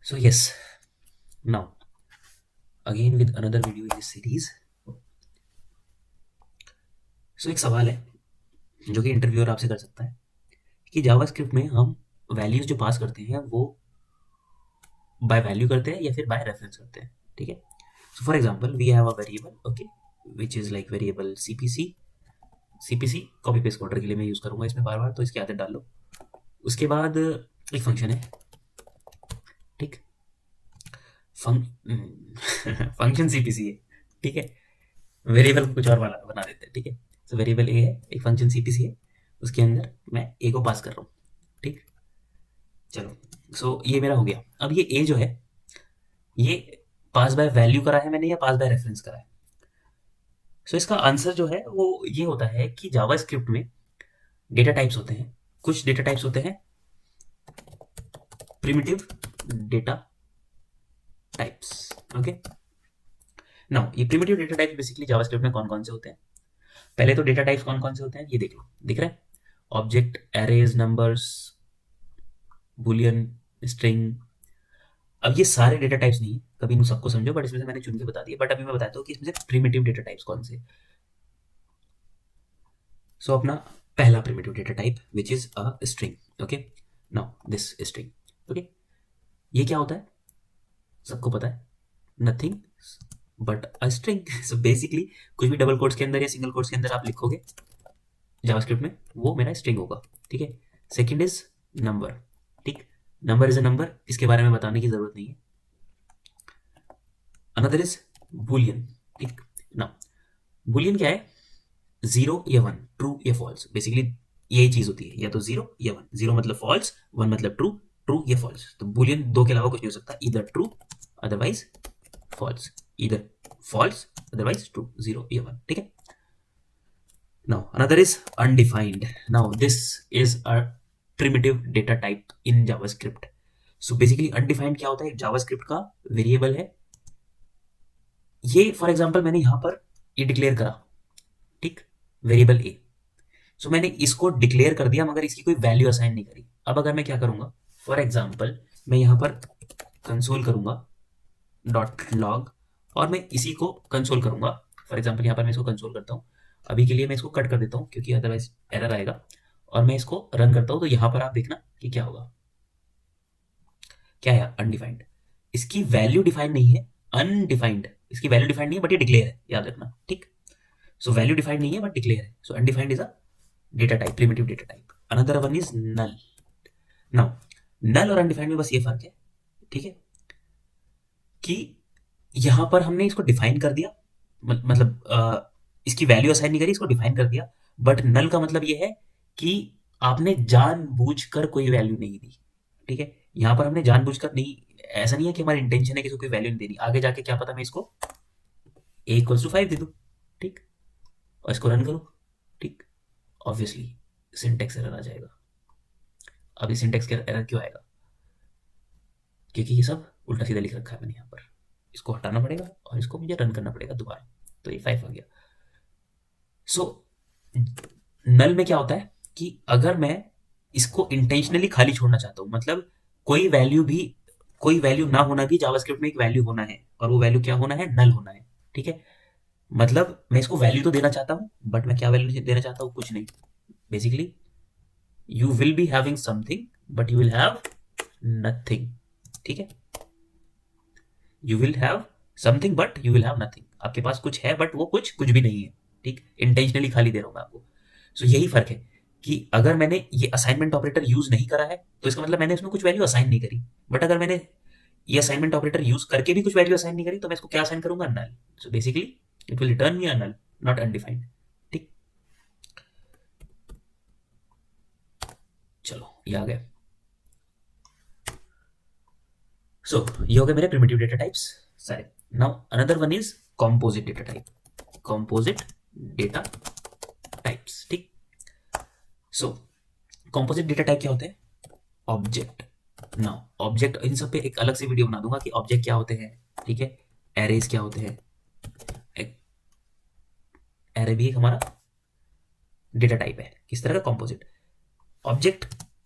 So yes, now again with another video in this series. So एक सवाल है जो कि इंटरव्यूअर आपसे कर सकता है कि जावास्क्रिप्ट में हम वैल्यूज जो पास करते हैं वो बाय वैल्यू करते हैं या फिर बाय रेफरेंस करते हैं. ठीक है. So for example we have a variable, okay, which is like variable CPC copy paste coder के लिए मैं यूज करूंगा इसमें बार बार, तो इसकी आदत डाल लो. उसके बाद एक फंक्शन है. ठीक. फंक्शन सीपीसी है. ठीक है. वेरिएबल को कुछ और बना देते हैं. ठीक है. तो वेरिएबल ए है, एक फंक्शन सीपीसी है, उसके अंदर मैं ए को पास कर रहा हूँ. ठीक. चलो, सो ये मेरा हो गया. अब ये ए जो है ये पास बाय वैल्यू करा है मैंने या पास बाय रेफरेंस करा है. सो इसका आंसर जो है वो ये होता है कि जावा स्क्रिप्ट में डेटा टाइप्स होते हैं. कुछ डेटा टाइप्स होते हैं primitive data types. Okay. Now ये primitive data types basically JavaScript में कौन कौन से होते हैं. पहले तो डेटा टाइप्स कौन कौन से होते हैं ये देख लो. दिख रहा है? Object, arrays, numbers, Boolean, string. अब ये सारे डेटा टाइप्स नहीं है, कभी इन सबको समझो, बट इसमें से मैंने चुन के बता दिया. बट अभी मैं बताता हूँ कि इसमें से प्रिमिटिव डेटा टाइप्स कौन से. सो अपना पहला primitive data type which is a string. Okay. Now this string. Okay. ये क्या होता है सबको पता है. Nothing but a string. So basically कुछ भी डबल कोट्स के अंदर या सिंगल कोट्स के अंदर आप लिखोगे जावास्क्रिप्ट में वो मेरा स्ट्रिंग होगा. ठीक है. Second is number. ठीक. नंबर इज अ नंबर, इसके बारे में बताने की जरूरत नहीं है. Another is Boolean. ठीक. ना बुलियन क्या है? जीरो या वन, ट्रू या फॉल्स. बेसिकली यही चीज होती है, या तो जीरो या वन. जीरो मतलब फॉल्स, वन मतलब ट्रू. ट्रू या फॉल्स. तो बुलियन दो के अलावा कुछ नहीं हो सकता. इधर ट्रू अदरवाइज फॉल्स, इधर फॉल्स अदरवाइज ट्रू. जीरो या वन. ठीक है. Now another is undefined. Now this is a primitive data type in JavaScript. So basically undefined क्या होता है? JavaScript का वेरिएबल है. ये फॉर एग्जांपल मैंने यहां पर ये डिक्लेयर करा. ठीक. वेरिएबल ए. सो मैंने इसको डिक्लेयर कर दिया मगर इसकी कोई वैल्यू असाइन नहीं करी. अब अगर मैं क्या करूंगा, फॉर एग्जांपल मैं यहां पर कंसोल करूंगा डॉट लॉग और मैं इसी को कंसोल करूंगा. फॉर एग्जांपल यहां पर मैं इसको कंसोल करता हूं. अभी के लिए मैं इसको कट कर देता हूं क्योंकि अदरवाइज एरर आएगा. और मैं इसको रन करता हूं तो यहां पर आप देखना कि क्या होगा. क्या है? अनडिफाइंड. इसकी वैल्यू डिफाइन नहीं है. अनडिफाइंड. इसकी वैल्यू डिफाइंड नहीं है बट ये डिक्लेयर है, याद रखना. ठीक. सो वैल्यू डिफाइंड नहीं है बट डिक्लेयर है. So undefined is a data type, primitive data type. Another one is null. Now null और अनडिफाइंड में बस ये फर्क है. ठीक है. कि यहां पर हमने इसको डिफाइन कर दिया, मतलब इसकी वैल्यू असाइन नहीं करी, इसको डिफाइन कर दिया. बट नल का मतलब ये है कि आपने जानबूझकर कोई वैल्यू नहीं दी. ठीक है. यहां पर हमने जानबूझकर नहीं, ऐसा नहीं है कि हमारी इंटेंशन है कि इसको कोई वैल्यू नहीं देनी. आगे जाके क्या पता मैं इसको ए इक्वल्स टू 5 दे दूं. ठीक. और इसको रन करूं. ठीक. ऑब्वियसली सिंटेक्स एरर आ जाएगा. अब ये सिंटेक्स एरर क्यों आएगा? क्योंकि ये सब उल्टा सीधा लिख रखा है मैंने यहाँ पर. इसको हटाना पड़ेगा और इसको मुझे रन करना पड़ेगा दोबारा. तो ये 5 आ गया. सो नल में क्या होता है कि अगर मैं इसको इंटेंशनली खाली छोड़ना चाहता हूँ, मतलब कोई वैल्यू भी, कोई वैल्यू ना होना भी जावास्क्रिप्ट में एक वैल्यू होना है, और वो वैल्यू क्या होना है? नल होना है. ठीक है. मतलब मैं इसको वैल्यू तो देना चाहता हूँ बट मैं क्या वैल्यू देना चाहता हूँ? कुछ नहीं. Basically you will be having something but you will have nothing. ठीक है. You will have something but you will have nothing. आपके पास कुछ है बट वो कुछ कुछ भी नहीं है. ठीक. इंटेंशनली खाली दे रहा हूँ मैं आपको. सो यही फर्क है कि अगर मैंने ये असाइनमेंट ऑपरेटर यूज नहीं करा है तो इसका मतलब मैंने इसमें कुछ वैल्यू असाइन नहीं करी. बट अगर मैंने ये असाइनमेंट ऑपरेटर यूज करके भी कुछ वैल्यू असाइन नहीं करी तो मैं इसको क्या असाइन करूंगा? Null. So basically it will return me a null, not undefined. ठीक. चलो ये आ गया. सो ये हो गए मेरे प्रिमिटिव डेटा टाइप्स सारे. Now another one is composite data type. Composite data types. ठीक. सो कॉम्पोजिट डेटा टाइप क्या होते हैं? ऑब्जेक्ट. नाउ ऑब्जेक्ट, इन सब पे एक अलग से वीडियो बना दूंगा कि ऑब्जेक्ट क्या होते हैं. ठीक है. एरेज क्या होते हैं. एरे भी एक हमारा डेटा टाइप है, किस तरह का? कॉम्पोजिट. ऑब्जेक्ट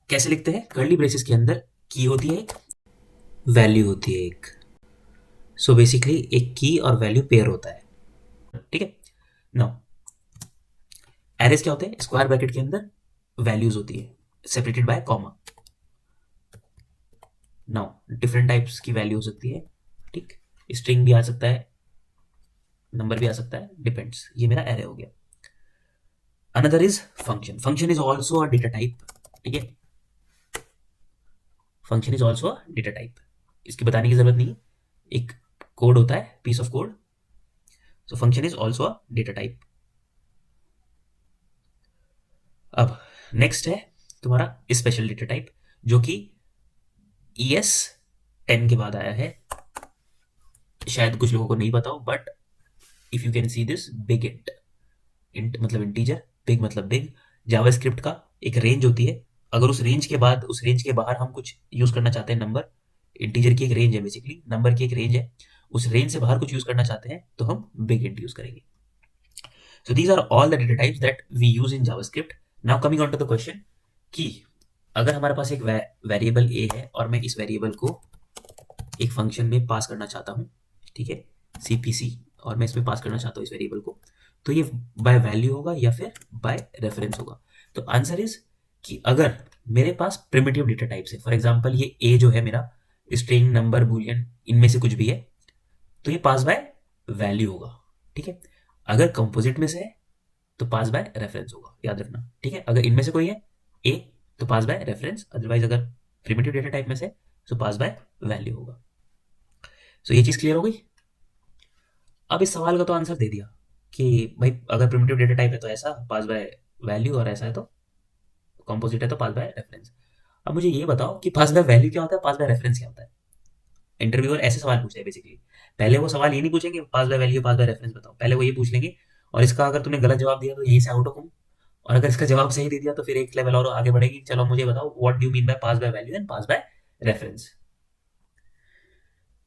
कैसे लिखते हैं? कर्ली ब्रेसेस के अंदर की होती है एक वैल्यू होती है एक। सो बेसिकली एक की और वैल्यू पेयर होता है, ठीक है। नाउ एरेज क्या होते हैं, स्क्वायर ब्रैकेट के अंदर वैल्यूज होती है separated by comma. Now different types की वैल्यू हो सकती है, ठीक। स्ट्रिंग भी आ सकता है, नंबर भी आ सकता है, डिपेंड्स। ये मेरा एरे हो गया। Another is function. Function is also a data type, ठीक है। Function is also a data type, इसकी बताने की जरूरत नहीं है, एक कोड होता है, piece of code. So function is also a data type. अब नेक्स्ट है तुम्हारा स्पेशल डेटा टाइप, जो कि ES 10 के बाद आया है। शायद कुछ लोगों को नहीं पता हो, but if you can see this big int. Int मतलब इंटीजर, बिग मतलब बिग। जावास्क्रिप्ट का एक रेंज होती है, अगर उस रेंज के बाद, उस रेंज के बाहर हम कुछ यूज करना चाहते हैं, नंबर, इंटीजर की एक रेंज है, बेसिकली नंबर की एक रेंज है, उस रेंज से बाहर कुछ यूज करना चाहते हैं तो हम बिग इंट यूज करेंगे। So these are all the data types that we use in JavaScript. Now coming on to the question कि अगर हमारे पास एक वेरिएबल ए है और मैं इस वेरिएबल को एक फंक्शन में पास करना चाहता हूँ, ठीक है, CPC, और मैं इसमें पास करना चाहता हूँ इस वेरिएबल को, तो ये बाय वैल्यू होगा या फिर बाय रेफरेंस होगा। तो आंसर इज कि अगर मेरे पास प्रिमिटिव डेटा टाइप्स है, फॉर एग्जांपल ये ए जो है मेरा, स्ट्रिंग, नंबर, बूलियन, इनमें से कुछ भी है, तो ये पास बाय वैल्यू होगा, ठीक है। अगर कंपोजिट में से है तो पास बाय रेफरेंस होगा, याद रखना, ठीक है। अगर इनमें से कोई है ए तो पास बाय रेफरेंस, अदरवाइज अगर प्रिमिटिव डेटा टाइप में से तो पास बाय वैल्यू होगा। सो ये चीज क्लियर हो गई। अब इस सवाल का तो आंसर दे दिया कि भाई अगर प्रिमिटिव डेटा टाइप है तो ऐसा पास बाय वैल्यू, और ऐसा है तो कॉम्पोजिट है तो पास बाय रेफरेंस। अब मुझे ये बताओ कि पास बाय वैल्यू क्या होता है, पास बाय रेफरेंस क्या होता है। इंटरव्यूअर ऐसे सवाल पूछे बेसिकली, पहले वो सवाल ये नहीं पूछेंगे pass by value, pass by reference बताओ, पहले वो ये पूछ लेंगे, और इसका अगर तुमने गलत जवाब दिया तो यही से आउट हो। और अगर इसका जवाब सही दे दिया तो फिर एक लेवल और आगे बढ़ेगी, चलो मुझे बताओ what do you mean by pass by value and pass by reference.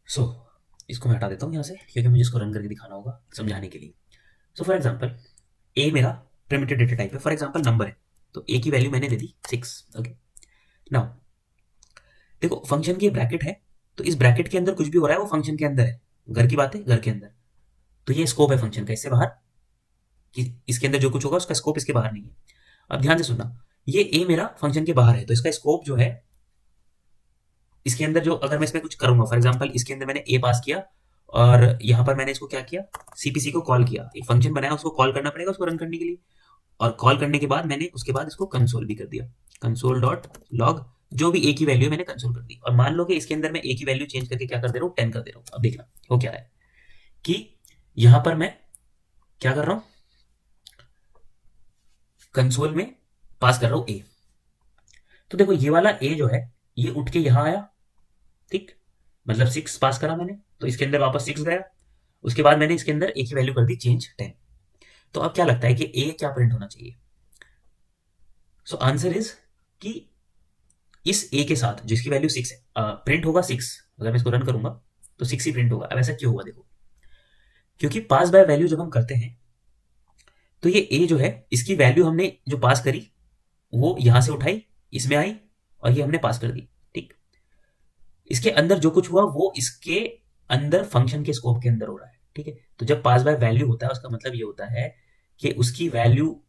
So इसको मैं हटा देता हूँ यहाँ से, क्योंकि मुझे इसको रन करके दिखाना होगा समझाने के लिए। सो फॉर एग्जाम्पल ए मेरा प्रिमिटिव डेटा टाइप है, फॉर एग्जाम्पल नंबर है, तो ए की वैल्यू मैंने दे दी 6। ओके, नाउ देखो फंक्शन की ब्रैकेट है, तो इस ब्रैकेट के अंदर कुछ भी हो रहा है वो फंक्शन के अंदर है, घर की बात है घर के अंदर, तो ये स्कोप है फंक्शन का, इससे बाहर कि इसके अंदर जो कुछ होगा उसका स्कोप इसके बाहर नहीं है। अब ध्यान से सुनना, ये ए मेरा फंक्शन के बाहर है, तो इसका स्कोप जो है इसके अंदर, जो अगर मैं इसमें कुछ करूंगा, फॉर एग्जाम्पल इसके अंदर मैंने ए पास किया और यहाँ पर मैंने इसको क्या किया, CPC को कॉल किया, एक फंक्शन बनाया, उसको कॉल करना पड़ेगा उसको रन करने के लिए, और कॉल करने के बाद मैंने उसके बाद इसको कंसोल भी कर दिया, कंसोल डॉट लॉग, जो भी ए की वैल्यू मैंने कंसोल कर दी, और मान लो कि इसके अंदर मैं ए की वैल्यू चेंज करके क्या कर दे रहा हूँ, 10 कर दे रहा हूँ। अब देखना हो क्या रहा है कि यहाँ पर मैं क्या कर रहा हूँ, कंसोल में पास कर रहा हूँ ए। तो देखो ये वाला ए जो है ये उठ के यहाँ आया, ठीक, मतलब 6 पास करा मैंने, तो इसके अंदर वापस 6 गया, उसके बाद मैंने इसके अंदर ए की वैल्यू कर दी चेंज 10। तो अब क्या लगता है कि ए क्या प्रिंट होना चाहिए। सो आंसर इज कि इस ए के साथ जिसकी वैल्यू 6 है प्रिंट होगा 6। अगर मैं इसको रन करूंगा तो 6 ही प्रिंट होगा। अब ऐसा क्यों होगा, देखो क्योंकि पास बाय वैल्यू जब हम करते हैं तो ये ए जो है इसकी वैल्यू हमने जो पास करी वो यहां से उठाई, इसमें आई, और ये हमने पास कर दी, ठीक। इसके अंदर जो कुछ हुआ वो इसके अंदर फंक्शन के स्कोप के अंदर हो रहा है, ठीक है। तो जब पास बाय वैल्यू होता है उसका मतलब ये होता है कि उसकी वैल्यू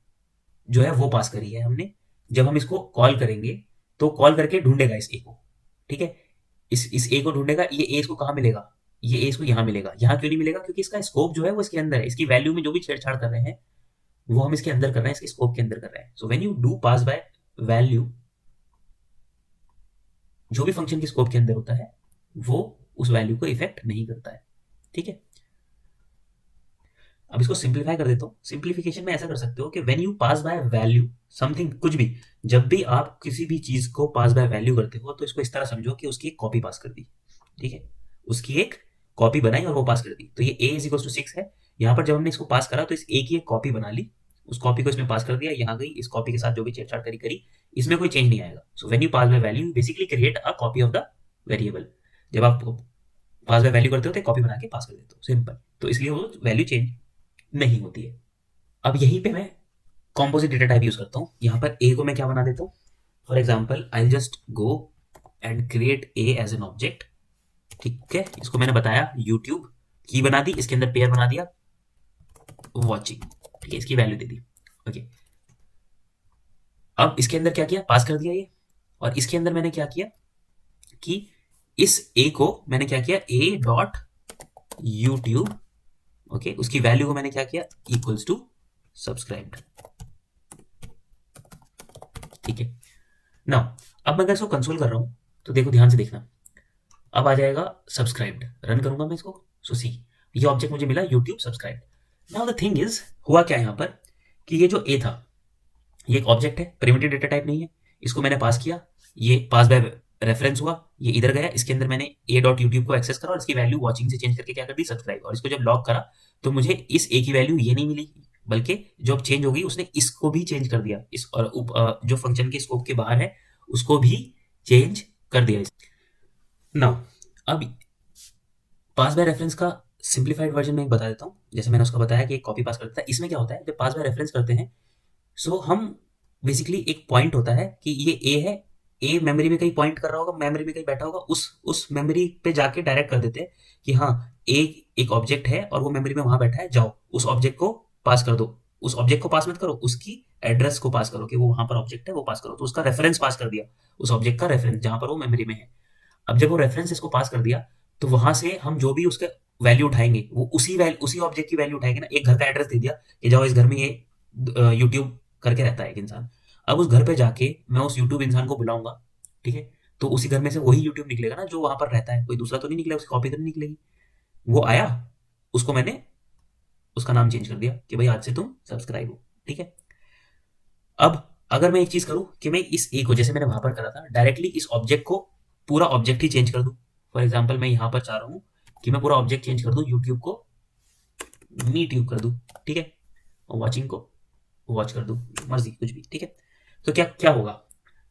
जो है वो पास करी है हमने, जब हम इसको कॉल करेंगे तो कॉल करके ढूंढेगा इस ए को, ठीक है। इस ए को ढूंढेगा, ये ए इसको कहाँ मिलेगा, ये ए इसको यहाँ मिलेगा। यहाँ क्यों नहीं मिलेगा, क्योंकि इसका स्कोप जो है वो इसके अंदर है, इसकी वैल्यू में जो भी छेड़छाड़ कर रहे हैं वो हम इसके अंदर कर रहे हैं, इसके स्कोप के अंदर कर रहे हैं। So when you do pass by value, जो भी फंक्शन के स्कोप के अंदर होता है वो उस वैल्यू को इफेक्ट नहीं करता है, ठीक है। अब इसको सिंप्लीफाई कर देता हूँ। सिंप्लीफिकेशन में ऐसा कर सकते हो कि when you pass by value something, कुछ भी, जब भी आप किसी भी चीज को पास बाय वैल्यू करते हो तो इसको इस तरह समझो कि उसकी एक कॉपी पास कर दी, ठीक है। उसकी एक कॉपी बनाई और वो पास कर दी। तो ये a इज इक्वल टू 6 है, यहाँ पर जब हमने इसको पास करा तो इस a की एक कॉपी बना ली, उस कॉपी को इसमें पास कर दिया, यहाँ गई, इस कॉपी के साथ जो भी छेड़छाड़ करी करी, इसमें कोई चेंज नहीं आएगा। So when you pass by value basically create a copy of the variable. जब आप पास बाय वैल्यू करते हो तो कॉपी बना के पास कर देते हो, सिंपल। तो इसलिए वो वैल्यू चेंज नहीं होती है। अब यहीं पे मैं कॉम्पोजिट डेटा टाइप यूज करता हूँ। यहाँ पर ए को मैं क्या बना देता हूँ, for example I just go and create a as an object, ठीक है, इसको मैंने बताया यूट्यूब की बना दी, इसके अंदर पेयर बना दिया वॉचिंग, ठीक है, इसकी वैल्यू दे दी। ओके, अब इसके अंदर क्या किया, पास कर दिया ये, और इसके अंदर मैंने क्या किया कि इस ए को मैंने क्या किया, ए डॉट यूट्यूब, ओके, उसकी वैल्यू को मैंने क्या किया, इक्वल्स टू सब्सक्राइब्ड, ठीक है। नाउ अब मैं अगर इसको कंसोल कर रहा हूं तो देखो ध्यान से देखना, अब आ जाएगा सब्सक्राइब्ड, रन करूंगा मैं इसको, सो सी ये ऑब्जेक्ट मुझे मिला YouTube subscribed. Now the thing is, हुआ क्या यहां पर कि ये जो ए था ये एक ऑब्जेक्ट है, प्रिमिटिव डेटा टाइप नहीं है, इसको मैंने पास किया, ये पास बाय रेफरेंस हुआ, ये इधर गया, इसके अंदर मैंने ए डॉट यूट्यूब को एक्सेस करा और इसकी वैल्यू वॉचिंग से चेंज करके क्या कर दी, सब्सक्राइब, और इसको जब लॉक करा तो मुझे इस ए की वैल्यू ये नहीं मिली, बल्कि जो अब चेंज होगी उसने इसको भी चेंज कर दिया, इस और जो फंक्शन के स्कोप के बाहर है उसको भी चेंज कर दिया। नाउ अब पास बाय रेफरेंस का सिंप्लीफाइड वर्जन में एक बता देता हूँ, जैसे मैंने उसका बताया कि एक कॉपी पास करता है, इसमें क्या होता है जब पास बाय रेफरेंस करते हैं, सो हम बेसिकली एक पॉइंट होता है कि ये ए है, ए मेमोरी में कहीं पॉइंट कर रहा होगा, मेमोरी में कहीं बैठा होगा, उस मेमोरी पे जाके डायरेक्ट कर देते हैं कि हाँ ए एक ऑब्जेक्ट है और वो मेमोरी में वहां बैठा है, जाओ उस ऑब्जेक्ट को पास कर दो, उस ऑब्जेक्ट को पास मत करो, उसकी एड्रेस को पास करो कि वो वहां पर ऑब्जेक्ट है वो पास करो, तो उसका रेफरेंस पास कर दिया, उस ऑब्जेक्ट का रेफरेंस जहां पर वो मेमोरी में है। अब जब वो रेफरेंस इसको पास कर दिया तो वहां से हम जो भी उसके वैल्यू उठाएंगे वो उसी ऑब्जेक्ट की वैल्यू उठाएंगे ना, एक घर का एड्रेस दे दिया कि जाओ इस घर में ये यूट्यूब करके रहता है एक इंसान, अब उस घर पे जाके मैं उस यूट्यूब इंसान को बुलाऊंगा, ठीक है, तो उसी घर में से वही यूट्यूब निकलेगा ना जो वहां पर रहता है, कोई दूसरा तो नहीं निकलेगा, उसकी कॉपी तो नहीं निकलेगी। वो आया, उसको मैंने उसका नाम चेंज कर दिया कि भाई आज से तुम सब्सक्राइब हो, ठीक है। अब अगर मैं एक चीज करूं कि मैं इस ए को, जैसे मैंने वहां पर करा था, डायरेक्टली इस ऑब्जेक्ट को पूरा ऑब्जेक्ट ही चेंज कर दूं, फॉर एग्जाम्पल मैं यहां पर चाह रहा हूं कि मैं पूरा ऑब्जेक्ट चेंज कर दूं, यूट्यूब को मी ट्यूब कर दूं, ठीक है, और वॉचिंग को वॉच कर दूं, मर्जी कुछ भी, ठीक है। तो क्या क्या होगा,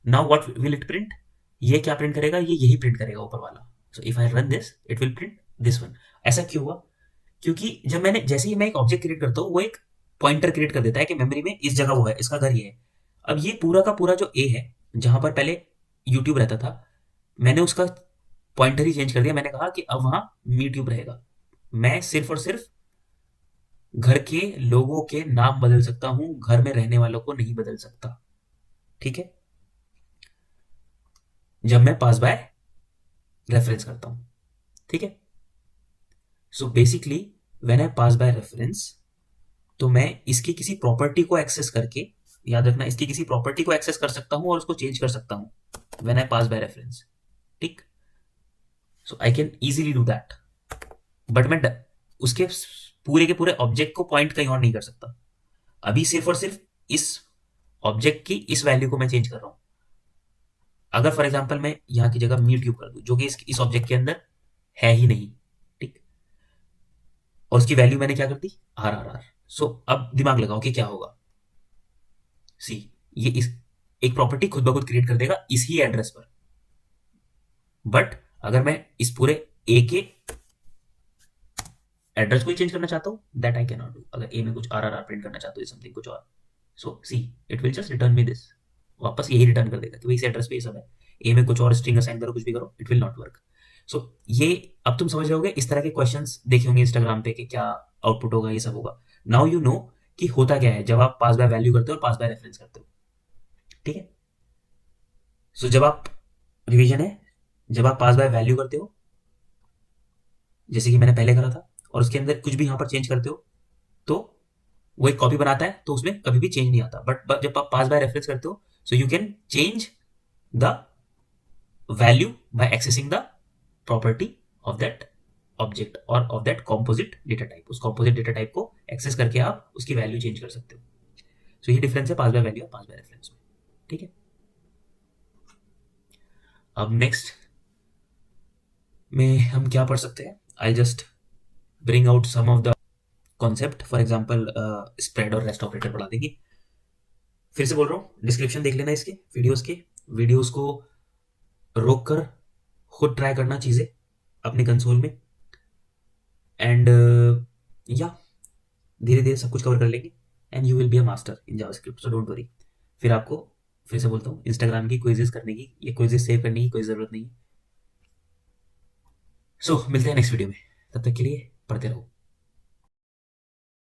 now what will it print, ये क्या प्रिंट करेगा, ये यही प्रिंट करेगा ऊपर वाला, so if I run this it will print this one. ऐसा क्यों हुआ, क्योंकि जब मैंने जैसे ही मैं एक ऑब्जेक्ट क्रिएट करता हूँ वो एक पॉइंटर क्रिएट कर देता है कि मेमोरी में इस जगह वो है, इसका घर ये है। अब ये पूरा का पूरा जो ए है जहां पर पहले यूट्यूब रहता था, मैंने उसका पॉइंटर ही चेंज कर दिया, मैंने कहा कि अब वहां मी ट्यूब रहेगा, मैं सिर्फ और सिर्फ घर के लोगों के नाम बदल सकता हूं, घर में रहने वालों को नहीं बदल सकता, ठीक है, जब मैं पास बाय रेफरेंस करता हूं, ठीक है। So basically when I pass by reference, तो मैं इसकी किसी प्रॉपर्टी को एक्सेस करके, याद रखना इसकी किसी प्रॉपर्टी को एक्सेस कर सकता हूं और उसको चेंज कर सकता हूं when I pass by reference, ठीक। So I can easily do that, but मैं उसके पूरे के पूरे ऑब्जेक्ट को पॉइंट कहीं और नहीं कर सकता, अभी सिर्फ और सिर्फ इस ऑब्जेक्ट की इस वैल्यू को मैं चेंज कर रहा हूं। अगर फॉर एग्जाम्पल मैं यहाँ की जगह मी ट्यूब कर दूं जो कि इस ऑब्जेक्ट के अंदर है ही नहीं, ठीक, और उसकी वैल्यू मैंने क्या कर दी, आर आर आर। सो अब दिमाग लगाओ कि क्या होगा, सी ये इस एक प्रॉपर्टी खुद ब खुद क्रिएट कर देगा इसी एड्रेस पर, बट अगर मैं इस पूरे ए के एड्रेस को ही चेंज करना चाहता हूँ that I can not do, अगर ए में कुछ आर आर आर प्रिंट करना चाहता हूँ समथिंग कुछ और, so see it will just return me this, वापस यही रिटर्न कर देगा कि भाई इस एड्रेस पे ये सब है, ए में कुछ और स्ट्रिंग असाइन करो कुछ भी करो इट विल नॉट वर्क। सो ये अब तुम समझ रहे होगे, इस तरह के क्वेश्चंस देखे होंगे इंस्टाग्राम पे कि क्या आउटपुट होगा, ये सब होगा। नाउ यू नो कि होता क्या है जब आप पास बाय वैल्यू करते हो और पास बाय रेफरेंस करते हो, ठीक है। सो जब आप रिवीजन है, जब आप पास बाय वैल्यू करते हो जैसे कि मैंने पहले करा था और उसके अंदर कुछ भी यहां पर चेंज करते हो तो वो एक कॉपी बनाता है, तो उसमें कभी भी चेंज नहीं आता, बट जब आप पास बाय रेफरेंस करते हो so you can change the value by accessing the property of that object और of that composite data type, उस कॉम्पोजिट डेटा टाइप को एक्सेस करके आप उसकी वैल्यू चेंज कर सकते हो। सो ये डिफरेंस है पास बाय वैल्यू और पास बाय रेफरेंस में, ठीक है। अब नेक्स्ट में हम क्या पढ़ सकते हैं, I just bring out some of the concept, for example spread और रेस्ट ऑपरेटर पढ़ा देंगे। फिर से बोल रहा हूँ डिस्क्रिप्शन देख लेना इसके वीडियोस को रोक कर खुद ट्राई करना चीजें अपने कंसोल में, एंड या धीरे धीरे सब कुछ कवर कर लेंगे and you will be a master in JavaScript, so don't worry. फिर आपको फिर से बोलता हूँ इंस्टाग्राम की क्विजेस करने की, ये क्विजेस सेव करने की कोई जरूरत नहीं है, सो मिलते हैं नेक्स्ट वीडियो में, तब तक के लिए पढ़ते रहो।